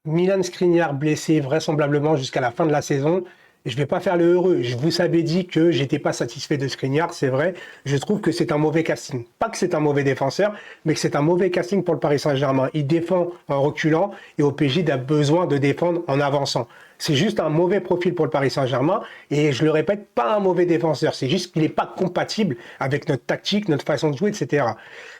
Milan Skriniar blessé vraisemblablement jusqu'à la fin de la saison. Je vais pas faire le heureux. Je vous avais dit que j'étais pas satisfait de Skriniar, c'est vrai. Je trouve que c'est un mauvais casting. Pas que c'est un mauvais défenseur, mais que c'est un mauvais casting pour le Paris Saint-Germain. Il défend en reculant et au PSG a besoin de défendre en avançant. C'est juste un mauvais profil pour le Paris Saint-Germain et je le répète, pas un mauvais défenseur. C'est juste qu'il n'est pas compatible avec notre tactique, notre façon de jouer, etc.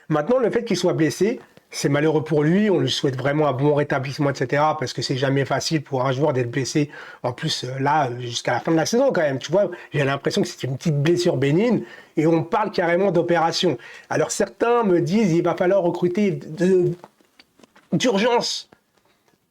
Maintenant, le fait qu'il soit blessé, c'est malheureux pour lui, on lui souhaite vraiment un bon rétablissement, etc. Parce que c'est jamais facile pour un joueur d'être blessé. En plus, là, jusqu'à la fin de la saison, quand même. Tu vois, j'ai l'impression que c'est une petite blessure bénigne et on parle carrément d'opération. Alors certains me disent il va falloir recruter d'urgence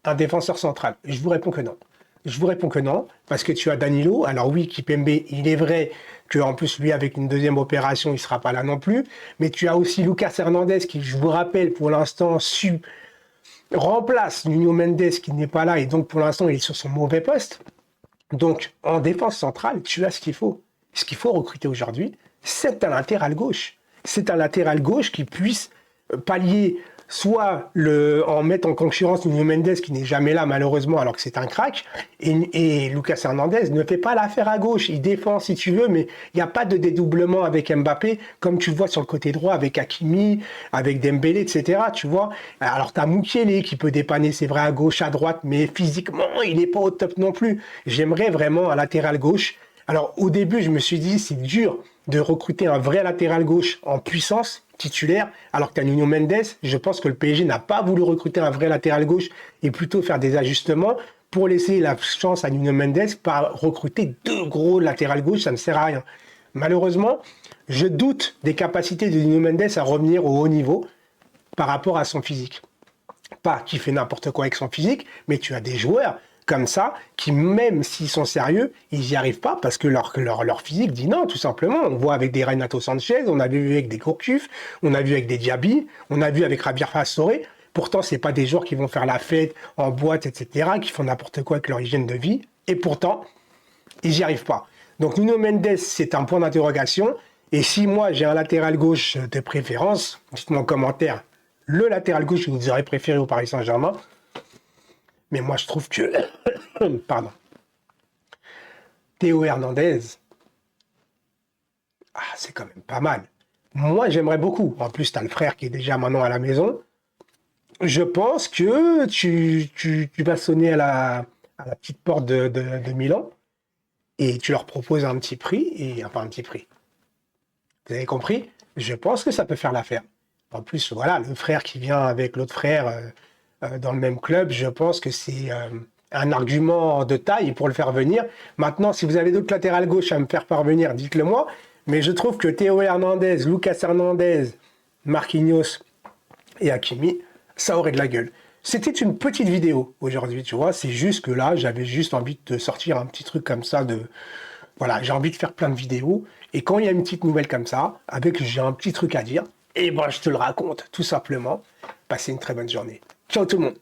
un défenseur central. Je vous réponds que non. Je vous réponds que non, parce que tu as Danilo. Alors oui, Kipembe, il est vrai qu'en plus, lui, avec une deuxième opération, il ne sera pas là non plus. Mais tu as aussi Lucas Hernandez, qui, je vous rappelle, pour l'instant, remplace Nuno Mendes, qui n'est pas là, et donc pour l'instant, il est sur son mauvais poste. Donc, en défense centrale, tu as ce qu'il faut. Ce qu'il faut recruter aujourd'hui, c'est un latéral gauche. C'est un latéral gauche qui puisse pallier soit en mettre en concurrence Nuno Mendes qui n'est jamais là malheureusement alors que c'est un crack et Lucas Hernandez ne fait pas l'affaire à gauche, il défend si tu veux mais il n'y a pas de dédoublement avec Mbappé comme tu le vois sur le côté droit avec Hakimi, avec Dembélé etc. Tu vois, alors tu as Mukiele qui peut dépanner c'est vrai à gauche, à droite mais physiquement il n'est pas au top non plus. J'aimerais vraiment un latéral gauche. Alors au début je me suis dit c'est dur de recruter un vrai latéral gauche en puissance titulaire, alors que tu as Nuno Mendes, je pense que le PSG n'a pas voulu recruter un vrai latéral gauche et plutôt faire des ajustements pour laisser la chance à Nuno Mendes par recruter deux gros latéral gauche, ça ne sert à rien. Malheureusement, je doute des capacités de Nuno Mendes à revenir au haut niveau par rapport à son physique. Pas qu'il fait n'importe quoi avec son physique, mais tu as des joueurs comme ça, qui même s'ils sont sérieux, ils n'y arrivent pas parce que leur physique dit non, tout simplement. On voit avec des Renato Sanchez, on a vu avec des Gourcuff, on a vu avec des Diaby, on a vu avec Javier Pastore. Pourtant, c'est pas des joueurs qui vont faire la fête en boîte, etc., qui font n'importe quoi avec leur hygiène de vie. Et pourtant, ils n'y arrivent pas. Donc Nuno Mendes, c'est un point d'interrogation. Et si moi, j'ai un latéral gauche de préférence, dites-moi en commentaire le latéral gauche que vous aurez préféré au Paris Saint-Germain. Mais moi, je trouve que... Pardon. Théo Hernandez, c'est quand même pas mal. Moi, j'aimerais beaucoup. En plus, tu as le frère qui est déjà maintenant à la maison. Je pense que tu vas sonner à la petite porte de Milan et tu leur proposes un petit prix, et enfin un petit prix. Vous avez compris? Je pense que ça peut faire l'affaire. En plus, voilà, le frère qui vient avec l'autre frère dans le même club, je pense que c'est un argument de taille pour le faire venir. Maintenant, si vous avez d'autres latérales gauche à me faire parvenir, dites-le moi. Mais je trouve que Théo Hernandez, Lucas Hernandez, Marquinhos et Hakimi, ça aurait de la gueule. C'était une petite vidéo aujourd'hui, tu vois. C'est juste que là, j'avais juste envie de sortir un petit truc comme ça de... Voilà, j'ai envie de faire plein de vidéos. Et quand il y a une petite nouvelle comme ça, avec j'ai un petit truc à dire, et ben je te le raconte tout simplement. Passez une très bonne journée. Ciao tout le monde.